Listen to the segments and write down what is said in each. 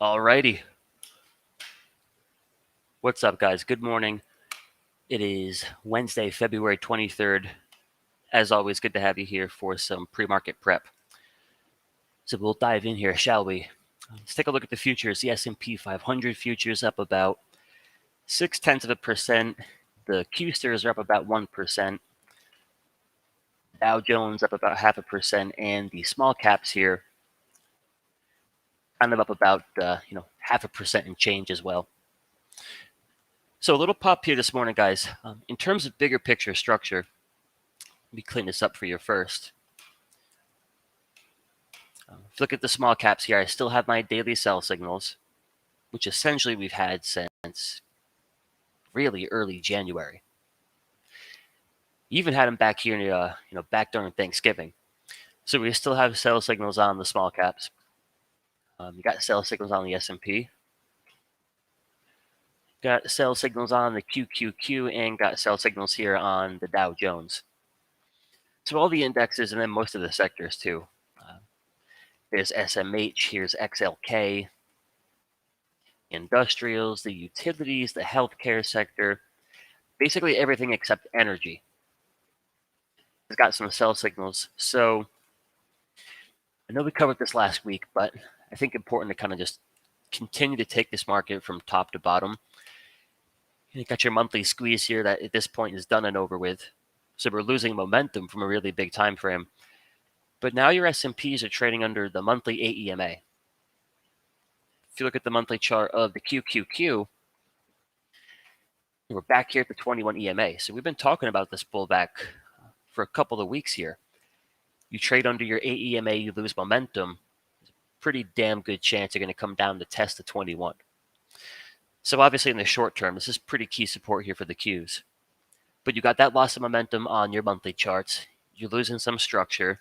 Alrighty. What's up, guys? Good morning. It is Wednesday, February 23rd. As always, good to have you here for some pre-market prep. So we'll dive in here, shall we? Let's take a look at the futures. The S&P 500 futures up about 0.6%. The Q-sters are up about 1%. Dow Jones up about 0.5%, and the small caps here kind of up about 0.5% and change as well. So a little pop here this morning, guys. In terms of bigger picture structure, let me clean this up for you first. If you look at the small caps here, I still have my daily sell signals, which essentially we've had since really early January. Even had them back here, back during Thanksgiving. So we still have sell signals on the small caps. You got sell signals on the S&P. Got sell signals on the QQQ, and got sell signals here on the Dow Jones. So all the indexes, and then most of the sectors too. There's SMH, here's XLK, industrials, the utilities, the healthcare sector, basically everything except energy. It's got some sell signals. So I know we covered this last week, but I think important to kind of just continue to take this market from top to bottom. You got your monthly squeeze here that at this point is done and over with. So we're losing momentum from a really big time frame. But now your S&Ps are trading under the monthly AEMA. If you look at the monthly chart of the QQQ, we're back here at the 21 EMA. So we've been talking about this pullback for a couple of weeks here. You trade under your AEMA, you lose momentum. There's a pretty damn good chance you're going to come down to test the 21. So obviously in the short term, this is pretty key support here for the Qs. But you got that loss of momentum on your monthly charts. You're losing some structure.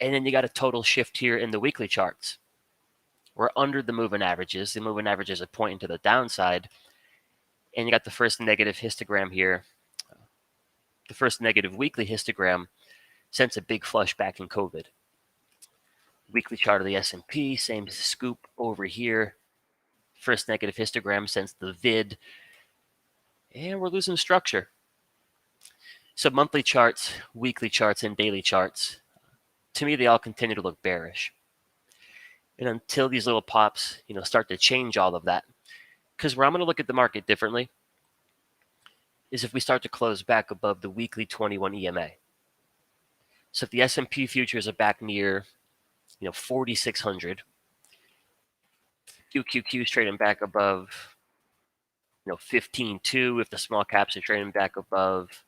And then you got a total shift here in the weekly charts. We're under the moving averages. The moving averages are pointing to the downside. And you got the first negative histogram here. The first negative weekly histogram since a big flush back in COVID. Weekly chart of the S&P, same scoop over here. First negative histogram since the vid. And we're losing structure. So monthly charts, weekly charts, and daily charts, to me, they all continue to look bearish. And until these little pops, start to change all of that. Because where I'm going to look at the market differently is if we start to close back above the weekly 21 EMA. So if the S&P futures are back near, 4,600, QQQ is trading back above, 15.2. If the small caps are trading back above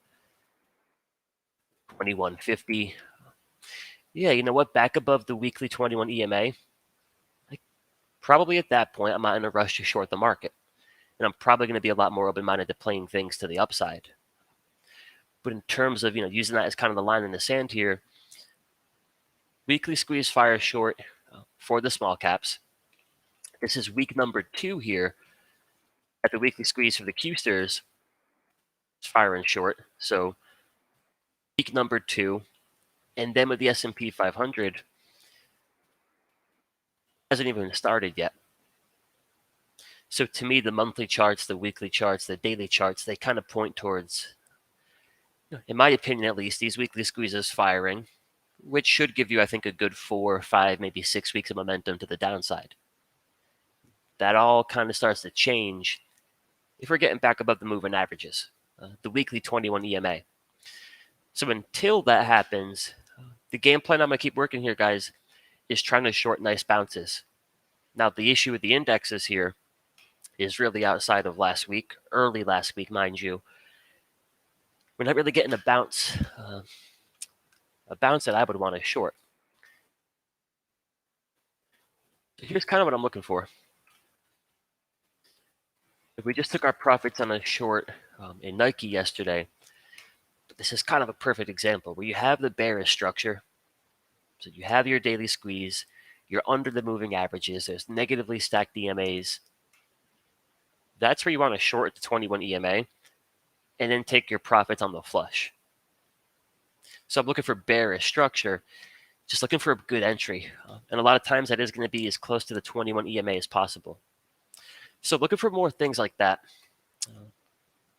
21.50. Yeah, you know what? Back above the weekly 21 EMA, probably at that point, I'm not in a rush to short the market. And I'm probably going to be a lot more open-minded to playing things to the upside. But in terms of, using that as kind of the line in the sand here, weekly squeeze fire short for the small caps. This is week number 2 here at the weekly squeeze for the Q-sters. It's firing short. So week number 2. And then with the S&P 500, hasn't even started yet. So to me, the monthly charts, the weekly charts, the daily charts, they kind of point towards, in my opinion at least, these weekly squeezes firing, which should give you, I think, a good 4, 5, maybe 6 weeks of momentum to the downside. That all kind of starts to change if we're getting back above the moving averages, the weekly 21 EMA. So until that happens, the game plan I'm going to keep working here, guys, is trying to short nice bounces. Now, the issue with the indexes here is really outside of last week, early last week, mind you. We're not really getting a bounce that I would want to short. So here's kind of what I'm looking for. If we just took our profits on a short in Nike yesterday, this is kind of a perfect example where you have the bearish structure. So you have your daily squeeze, you're under the moving averages, there's negatively stacked EMAs. That's where you want to short the 21 EMA and then take your profits on the flush. So I'm looking for bearish structure Just looking for a good entry. And a lot of times that is going to be as close to the 21 EMA as possible. So looking for more things like that.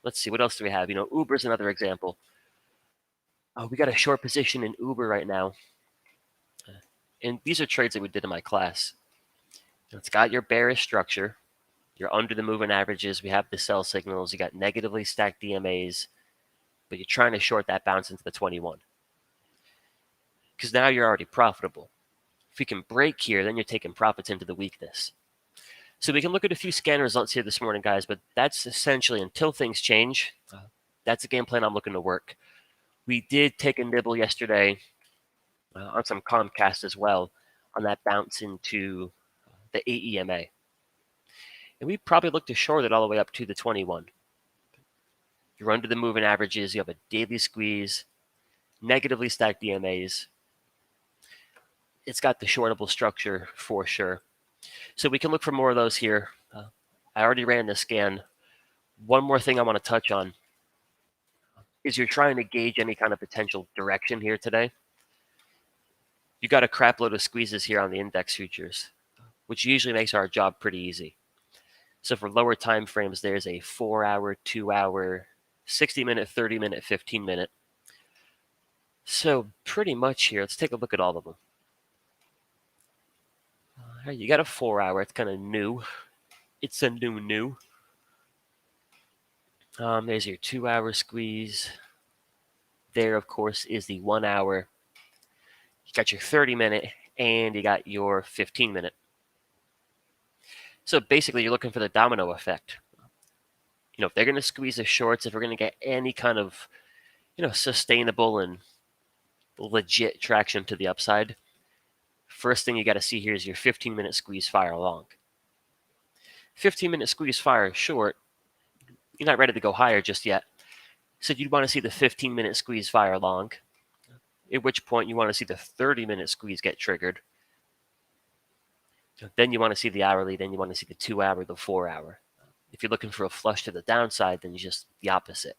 Let's see, what else do we have? Uber's another example. We got a short position in Uber right now. And these are trades that we did in my class. It's got your bearish structure. You're under the moving averages. We have the sell signals. You got negatively stacked DMAs, but you're trying to short that bounce into the 21. Because now you're already profitable. If we can break here, then you're taking profits into the weakness. So we can look at a few scan results here this morning, guys, but that's essentially, until things change, that's the game plan I'm looking to work. We did take a nibble yesterday on some Comcast as well on that bounce into the AEMA. And we probably look to short it all the way up to the 21. You're under the moving averages. You have a daily squeeze, negatively stacked DMAs. It's got the shortable structure for sure. So we can look for more of those here. I already ran the scan. One more thing I want to touch on is you're trying to gauge any kind of potential direction here today. You got a crap load of squeezes here on the index futures, which usually makes our job pretty easy. So for lower time frames, there's a 4-hour, 2-hour, 60-minute, 30-minute, 15-minute. So pretty much here, let's take a look at all of them. All right, you got a 4-hour. It's kind of new. It's a new. There's your 2-hour squeeze. There, of course, is the 1-hour. You got your 30-minute, and you got your 15-minute. So basically, you're looking for the domino effect. If they're going to squeeze the shorts, if we're going to get any kind of, sustainable and legit traction to the upside, first thing you got to see here is your 15-minute squeeze fire long. 15-minute squeeze fire short, you're not ready to go higher just yet. So you'd want to see the 15-minute squeeze fire long, at which point you want to see the 30-minute squeeze get triggered. Then you want to see the hourly, then you want to see the 2-hour, the 4-hour. If you're looking for a flush to the downside, then just the opposite.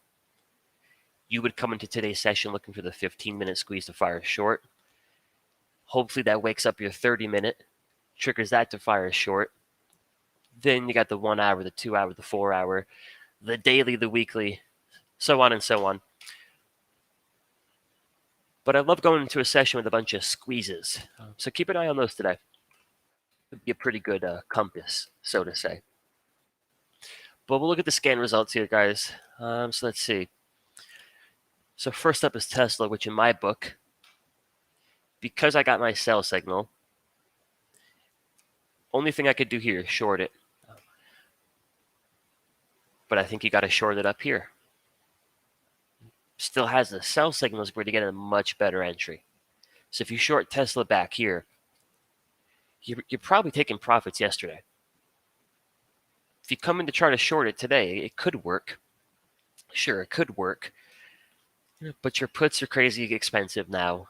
You would come into today's session looking for the 15-minute squeeze to fire short. Hopefully that wakes up your 30-minute, triggers that to fire short. Then you got the 1-hour, the 2-hour, the 4-hour, the daily, the weekly, so on and so on. But I love going into a session with a bunch of squeezes. So keep an eye on those today. It'd be a pretty good compass, so to say. But we'll look at the scan results here, guys. So let's see. So first up is Tesla, which in my book, because I got my sell signal, only thing I could do here is short it. But I think you got to short it up here. Still has the sell signals where to get a much better entry. So if you short Tesla back here, you're probably taking profits yesterday. If you come in to try to short it today, it could work. Sure, it could work. But your puts are crazy expensive now.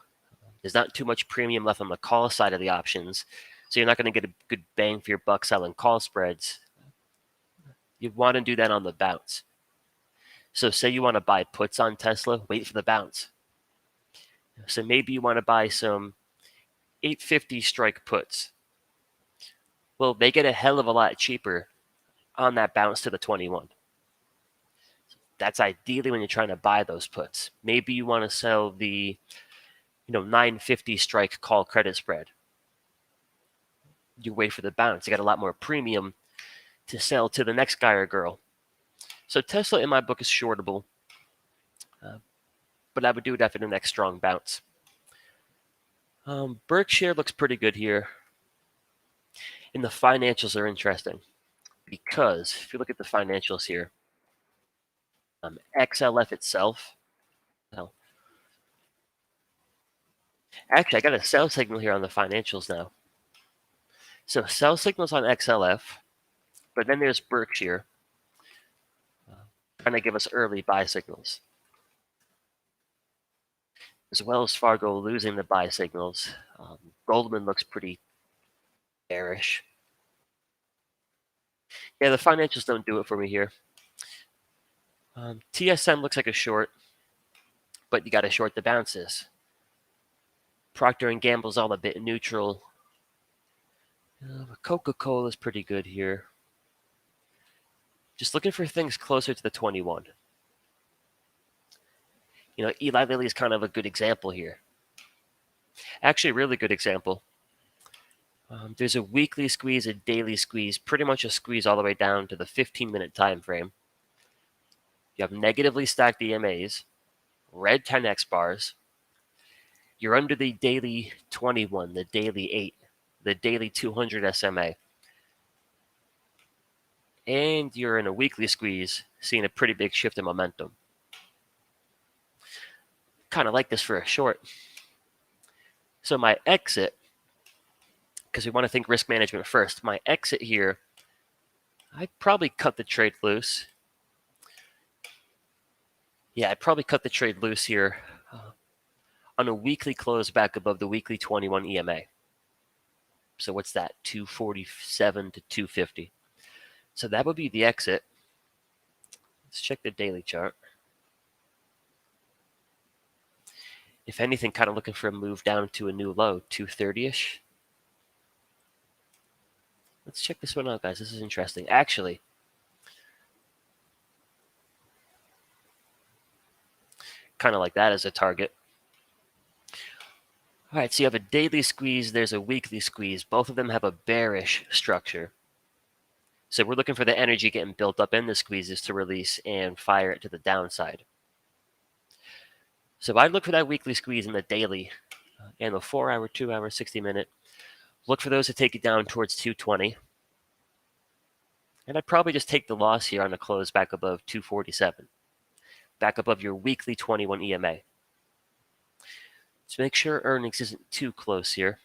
There's not too much premium left on the call side of the options. So you're not going to get a good bang for your buck selling call spreads. You want to do that on the bounce. So say you want to buy puts on Tesla, wait for the bounce. So maybe you want to buy some 850 strike puts. Well, they get a hell of a lot cheaper on that bounce to the 21. That's ideally when you're trying to buy those puts. Maybe you want to sell the 950 strike call credit spread. You wait for the bounce. You got a lot more premium to sell to the next guy or girl. So Tesla in my book is shortable, but I would do it after the next strong bounce. Berkshire looks pretty good here. And the financials are interesting because if you look at the financials here, XLF itself, well, actually I got a sell signal here on the financials now. So sell signals on XLF, but then there's Berkshire trying to give us early buy signals. As well as Fargo losing the buy signals. Goldman looks pretty bearish. Yeah, the financials don't do it for me here. TSM looks like a short, but you got to short the bounces. Procter & Gamble's all a bit neutral. Coca-Cola is pretty good here. Just looking for things closer to the 21. Eli Lilly is kind of a good example here. Actually, a really good example. There's a weekly squeeze, a daily squeeze, pretty much a squeeze all the way down to the 15-minute time frame. You have negatively stacked EMAs, red 10x bars. You're under the daily 21, the daily 8, the daily 200 SMA. And you're in a weekly squeeze, seeing a pretty big shift in momentum. Kind of like this for a short. So my exit, because we want to think risk management first, my exit here, I'd probably cut the trade loose. Yeah, I'd probably cut the trade loose here on a weekly close back above the weekly 21 EMA. So what's that? 247 to 250. So that would be the exit. Let's check the daily chart. If anything, kind of looking for a move down to a new low, 230-ish. Let's check this one out, guys. This is interesting. Actually, kind of like that as a target. All right, so you have a daily squeeze. There's a weekly squeeze. Both of them have a bearish structure. So we're looking for the energy getting built up in the squeezes to release and fire it to the downside. So I'd look for that weekly squeeze in the daily and the 4-hour, 2-hour, 60-minute. Look for those to take it down towards 220. And I'd probably just take the loss here on the close back above 247. Back above your weekly 21 EMA. So make sure earnings isn't too close here.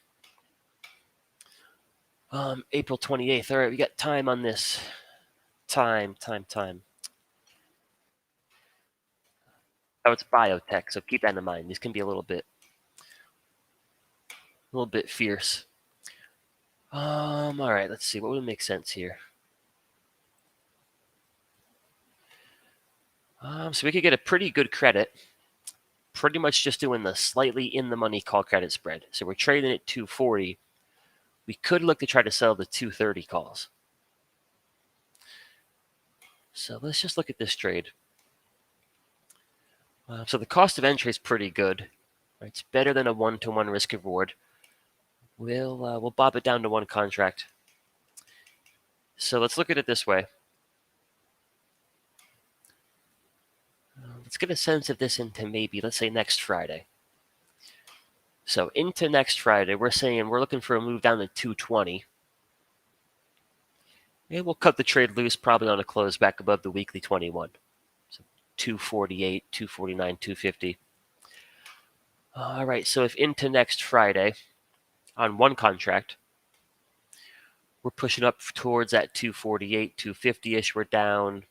April 28th. All right, we got time on this. Time. Oh, it's biotech, so keep that in mind. These can be a little bit fierce. All right, let's see. What would make sense here? So we could get a pretty good credit. Pretty much just doing the slightly in the money call credit spread. So we're trading at 240. We could look to try to sell the 230 calls. So let's just look at this trade. So the cost of entry is pretty good. Right? It's better than a 1-to-1 risk reward. We'll bob it down to one contract. So let's look at it this way. Let's get a sense of this into maybe, let's say, next Friday. So into next Friday, we're saying we're looking for a move down to 220. And we'll cut the trade loose probably on a close back above the weekly 21. So 248, 249, 250. All right, so if into next Friday on one contract, we're pushing up towards that 248, 250-ish, we're down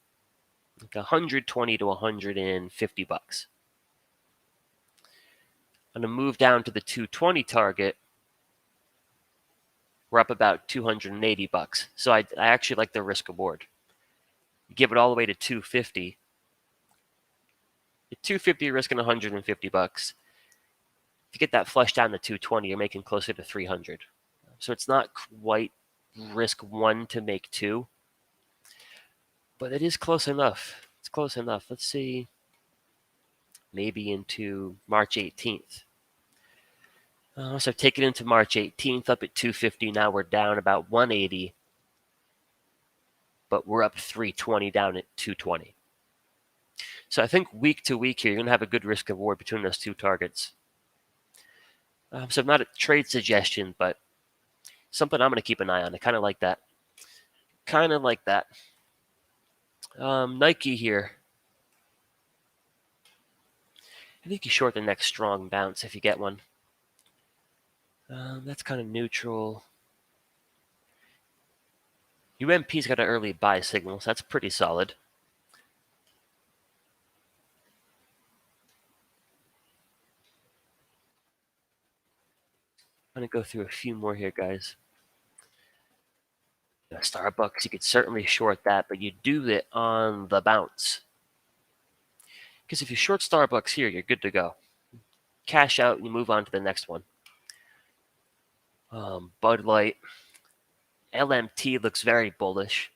like 120 to 150 bucks. On a move down to the 220 target, we're up about 280 bucks. So I actually like the risk reward. You give it all the way to 250. At 250, you're risking 150 bucks. If you get that flush down to 220, you're making closer to 300. So it's not quite risk 1 to make 2, but it is close enough. It's close enough. Let's see, maybe into March 18th. So I've taken it into March 18th, up at 250. Now we're down about 180, but we're up 320 down at 220. So I think week to week here, you're going to have a good risk reward between those two targets. So not a trade suggestion, but something I'm going to keep an eye on. I kind of like that. Nike here. I think you short the next strong bounce if you get one. That's kind of neutral. UMP's got an early buy signal, so that's pretty solid. I'm going to go through a few more here, guys. Starbucks, you could certainly short that, but you do it on the bounce. Because if you short Starbucks here, you're good to go. Cash out and you move on to the next one. Bud Light, LMT looks very bullish.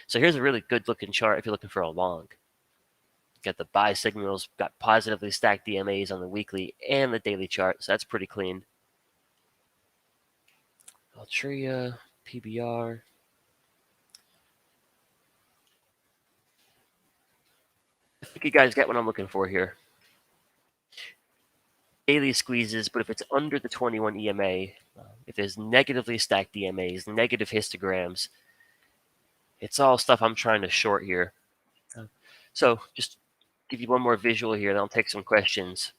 So here's a really good looking chart if you're looking for a long. Got the buy signals, got positively stacked DMAs on the weekly and the daily chart, so that's pretty clean. Altria, PBR. I think you guys get what I'm looking for here. Daily squeezes, but if it's under the 21 EMA, if there's negatively stacked DMAs, negative histograms, it's all stuff I'm trying to short here. So just give you one more visual here, then I'll take some questions.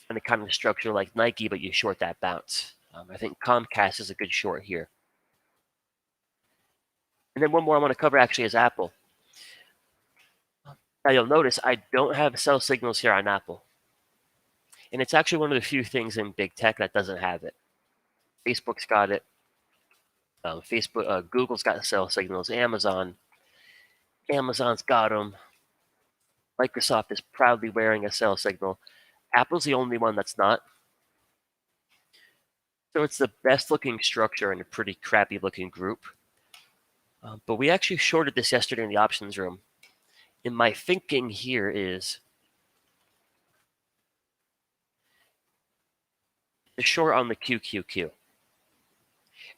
And the kind of structure like Nike, but you short that bounce. I think Comcast is a good short here. And then one more I want to cover actually is Apple. Now you'll notice I don't have sell signals here on Apple. And it's actually one of the few things in big tech that doesn't have it. Facebook's got it. Google's got sell signals. Amazon's got them. Microsoft is proudly wearing a sell signal. Apple's the only one that's not. So it's the best looking structure in a pretty crappy looking group. But we actually shorted this yesterday in the options room. And my thinking here is the short on the QQQ.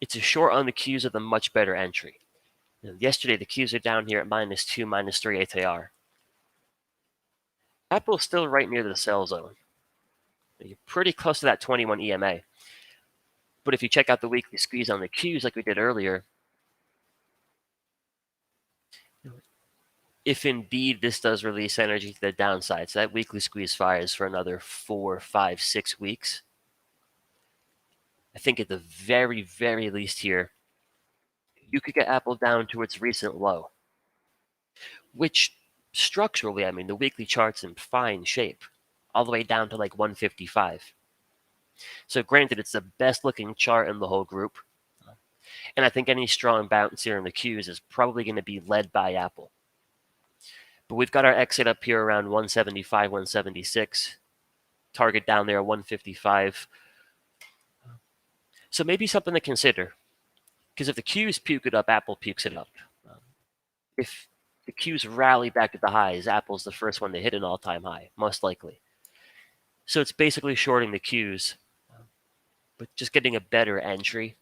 It's a short on the Qs with a much better entry. Yesterday, the Qs are down here at -2, -3 ATR. Apple's still right near the sell zone. You're pretty close to that 21 EMA. But if you check out the weekly squeeze on the Qs like we did earlier, if indeed this does release energy to the downside, so that weekly squeeze fires for another 4, 5, 6 weeks, I think at the very, very least here, you could get Apple down to its recent low, which structurally, I mean, the weekly chart's in fine shape, all the way down to like 155. So granted, it's the best looking chart in the whole group. And I think any strong bounce here in the Qs is probably going to be led by Apple. But we've got our exit up here around 175, 176. Target down there, 155. So maybe something to consider. Because if the Qs puke it up, Apple pukes it up. If the Qs rally back to the highs, Apple's the first one to hit an all-time high, most likely. So it's basically shorting the Qs, but just getting a better entry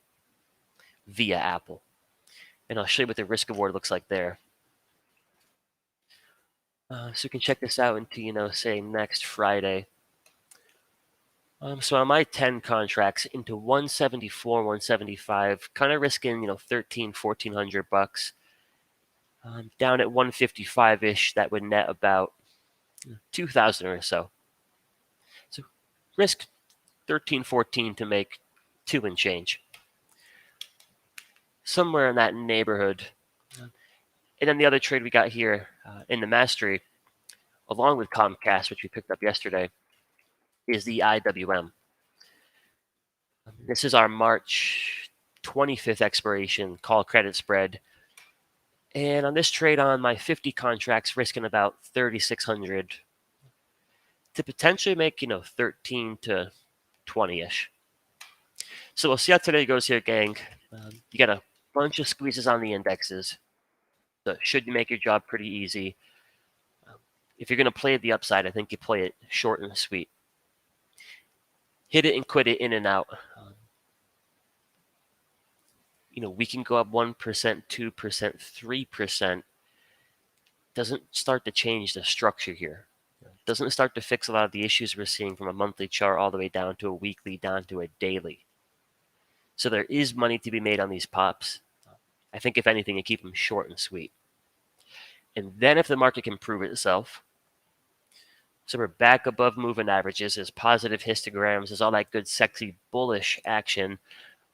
via Apple. And I'll show you what the risk reward looks like there. So we can check this out into, say next Friday. So on my 10 contracts into 174, 175, kind of risking, $1,400 down at 155-ish, that would net about 2,000 or so. So risk 13, 14 to make 2 and change. Somewhere in that neighborhood. And then the other trade we got here in the mastery, along with Comcast, which we picked up yesterday, is the IWM. This is our March 25th expiration call credit spread. And on this trade on my 50 contracts, risking about 3,600 to potentially make, 13 to 20-ish. So we'll see how today goes here, gang. You got a bunch of squeezes on the indexes. So should make your job pretty easy. If you're going to play the upside, I think you play it short and sweet. Hit it and quit it in and out. We can go up 1%, 2%, 3%. Doesn't start to change the structure here. Doesn't start to fix a lot of the issues we're seeing from a monthly chart all the way down to a weekly, down to a daily. So there is money to be made on these pops. I think if anything, you keep them short and sweet. And then if the market can prove itself, so we're back above moving averages, there's positive histograms, there's all that good, sexy, bullish action,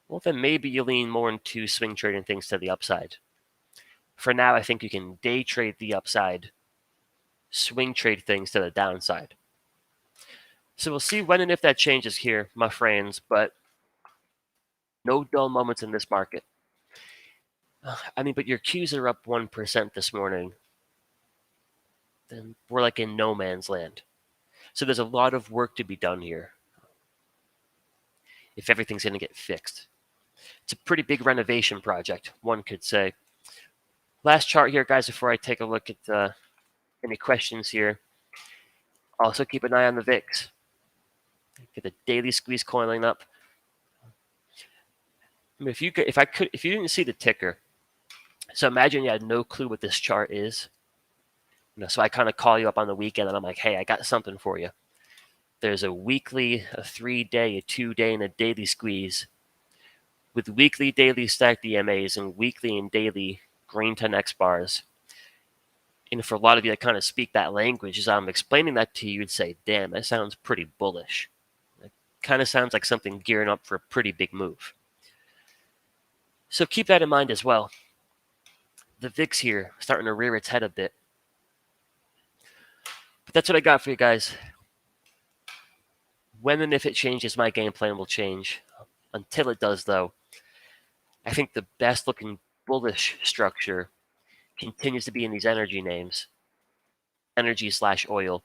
well, then maybe you lean more into swing trading things to the upside. For now, I think you can day trade the upside, swing trade things to the downside. So we'll see when and if that changes here, my friends, but no dull moments in this market. But your Qs are up 1% this morning. Then we're like in no man's land. So there's a lot of work to be done here. if everything's going to get fixed. It's a pretty big renovation project, one could say. Last chart here, guys, before I take a look at any questions here. Also keep an eye on the VIX. Get the daily squeeze coiling up. I mean, if you didn't see the ticker, so imagine you had no clue what this chart is. So I kind of call you up on the weekend and I'm like, hey, I got something for you. There's a weekly, a 3-day, a 2-day, and a daily squeeze with weekly, daily stacked EMAs and weekly and daily green 10x bars. And for a lot of you that kind of speak that language, as I'm explaining that to you, you'd say, damn, that sounds pretty bullish. It kind of sounds like something gearing up for a pretty big move. So keep that in mind as well. The VIX here starting to rear its head a bit. But that's what I got for you guys. When and if it changes, my game plan will change. Until it does, though, I think the best looking bullish structure continues to be in these energy names. Energy/oil.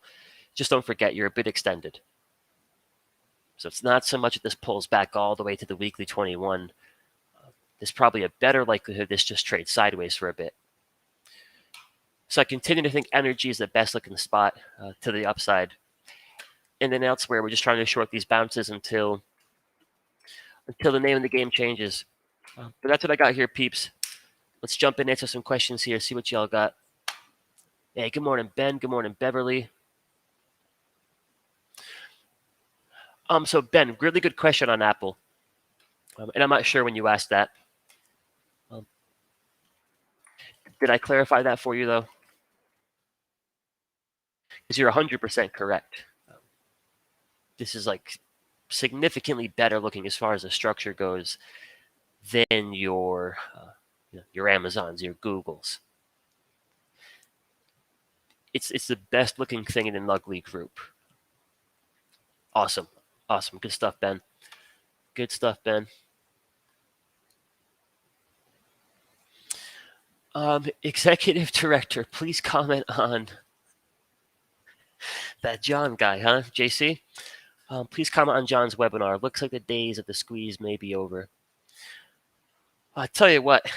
Just don't forget you're a bit extended. So it's not so much that this pulls back all the way to the weekly 21. There's probably a better likelihood this just trades sideways for a bit. So I continue to think energy is the best looking spot to the upside. And then elsewhere, we're just trying to short these bounces until the name of the game changes. But that's what I got here, peeps. Let's jump in and answer some questions here, see what y'all got. Hey, good morning, Ben. Good morning, Beverly. So Ben, really good question on Apple. And I'm not sure when you asked that. Did I clarify that for you, though? Because you're 100% correct. This is like significantly better looking as far as the structure goes than your Amazons, your Googles. It's the best looking thing in an ugly group. Awesome. Good stuff, Ben. Good stuff, Ben. Executive Director, please comment on that John guy, huh, JC? Please comment on John's webinar. Looks like the days of the squeeze may be over. I tell you what,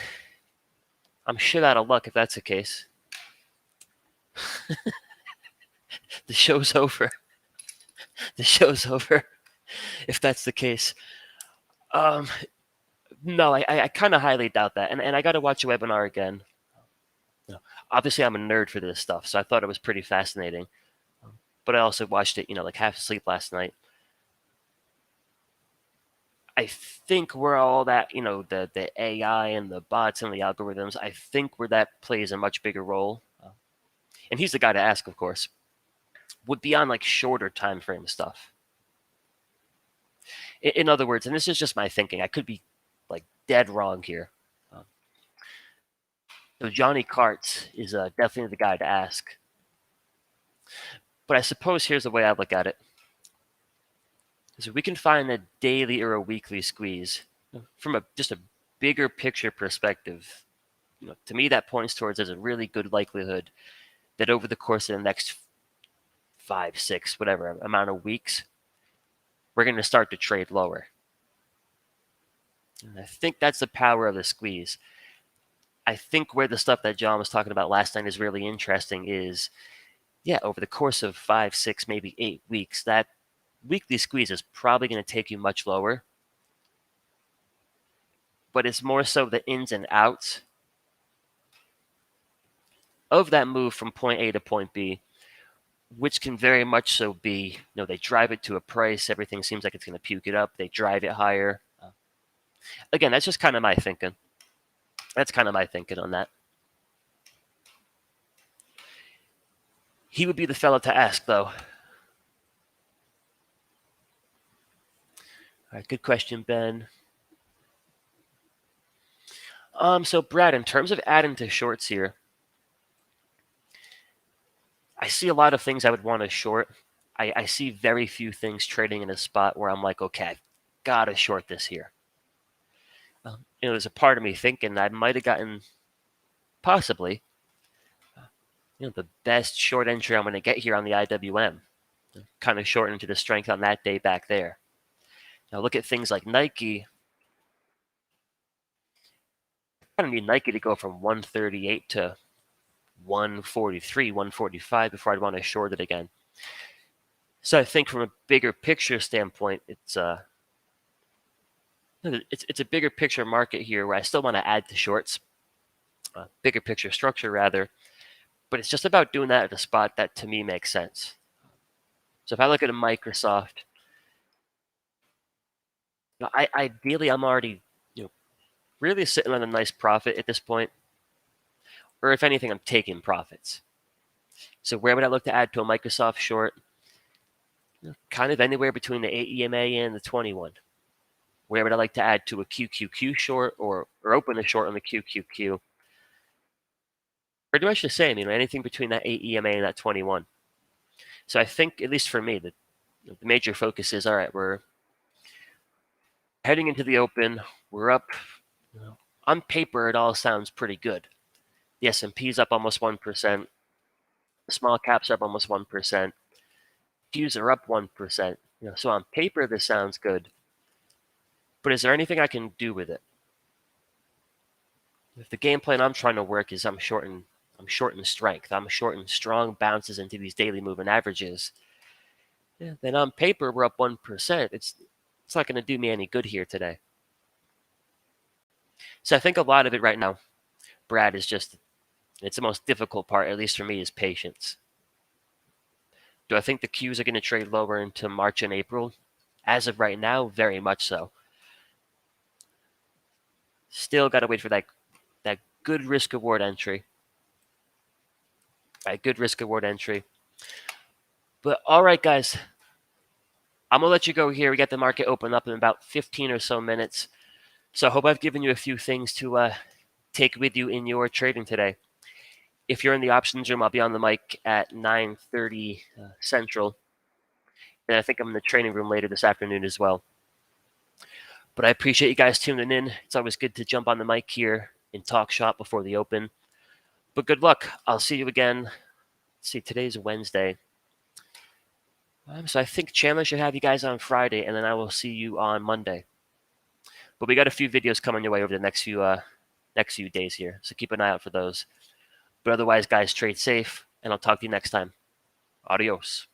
I'm shit out of luck if that's the case. The show's over. The show's over if that's the case. No, I kind of highly doubt that. And I got to watch a webinar again. Obviously, I'm a nerd for this stuff, so I thought it was pretty fascinating. But I also watched it, like half asleep last night. I think where all that, the AI and the bots and the algorithms, I think where that plays a much bigger role, and he's the guy to ask, of course, would be on like shorter time frame stuff. In other words, and this is just my thinking, I could be like dead wrong here. So Johnny Carts is definitely the guy to ask. But I suppose here's the way I look at it. So we can find a daily or a weekly squeeze from just a bigger picture perspective. To me, that points towards there's a really good likelihood that over the course of the next 5, 6, whatever amount of weeks, we're going to start to trade lower. And I think that's the power of the squeeze. I think where the stuff that John was talking about last night is really interesting is, over the course of 5, 6, maybe 8 weeks, that weekly squeeze is probably going to take you much lower. But it's more so the ins and outs of that move from point A to point B, which can very much so be, they drive it to a price, everything seems like it's going to puke it up, they drive it higher. Again, that's just kind of my thinking. That's kind of my thinking on that. He would be the fellow to ask, though. All right, good question, Ben. So Brad, in terms of adding to shorts here, I see a lot of things I would want to short. I see very few things trading in a spot where I'm like, okay, I've got to short this here. There's a part of me thinking I might have gotten possibly the best short entry I'm going to get here on the IWM. Kind of short into the strength on that day back there. Now look at things like Nike. I don't need Nike to go from 138 to 143, 145 before I'd want to short it again. So I think from a bigger picture standpoint, it's a bigger picture market here where I still want to add to shorts, bigger picture structure rather, but it's just about doing that at a spot that to me makes sense. So if I look at a Microsoft, ideally I'm already really sitting on a nice profit at this point, or if anything, I'm taking profits. So where would I look to add to a Microsoft short? Kind of anywhere between the 8 EMA and the 21. Where would I like to add to a QQQ short or open a short on the QQQ? Pretty much the same, anything between that 8 EMA and that 21. So I think, at least for me, the major focus is, all right, we're heading into the open. We're up. On paper, it all sounds pretty good. The S&P's up almost 1%. The small caps are up almost 1%. Qs are up 1%. So on paper, this sounds good. But is there anything I can do with it? If the game plan I'm trying to work is I'm shorting strength, I'm shorting strong bounces into these daily moving averages, then on paper we're up 1%. It's not going to do me any good here today. So I think a lot of it right now, Brad, is just, it's the most difficult part, at least for me, is patience. Do I think the Qs are going to trade lower into March and April? As of right now, very much so. Still got to wait for that good risk reward entry. Good risk reward entry. But all right, guys, I'm going to let you go here. We got the market open up in about 15 or so minutes. So I hope I've given you a few things to take with you in your trading today. If you're in the options room, I'll be on the mic at 9:30 Central. And I think I'm in the training room later this afternoon as well. But I appreciate you guys tuning in. It's always good to jump on the mic here and talk shop before the open. But good luck. I'll see you again. Let's see, today's Wednesday. So I think Chandler should have you guys on Friday, and then I will see you on Monday. But we got a few videos coming your way over the next few days here, so keep an eye out for those. But otherwise, guys, trade safe, and I'll talk to you next time. Adios.